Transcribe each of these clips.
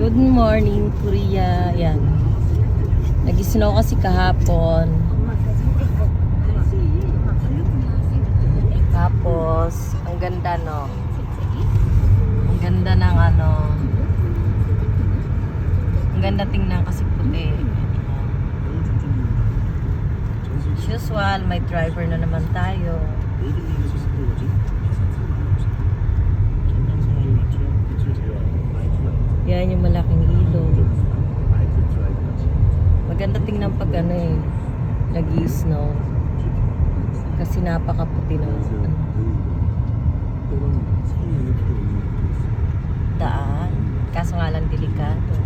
Good morning, Korea. Yan. Nag-snow kasi kahapon. Tapos, ang ganda, no? Ang ganda ng ano. Ang ganda tingnan kasi puti. As usual, may driver na naman tayo. Yan yung malaking ilog. Maganda tingnan pag ano eh, nag-i-snow. Kasi napakaputi ng daan. Kaso nga lang delikado.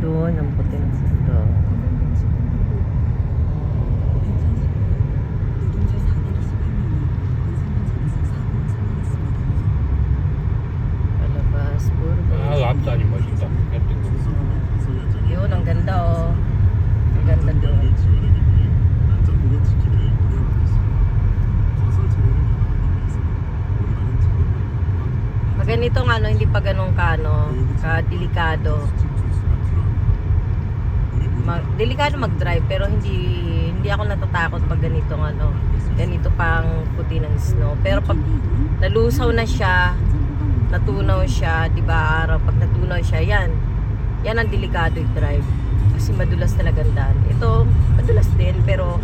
Doon ang puti ng mundo. Palabas, Burgos. 앞산이 멋있다. Yun, ang ganda oh. Ang ganda doon. Pag ganito nga, no, hindi pa ganun ka-delikado. Delikado mag-drive pero hindi ako natatakot pag ganito pang puti ng snow. Pero pag nalusaw na siya, natunaw siya, 'di ba? Araw pag natunaw siya, yan ang delikado i-drive kasi madulas talaga ang daan. Ito madulas din pero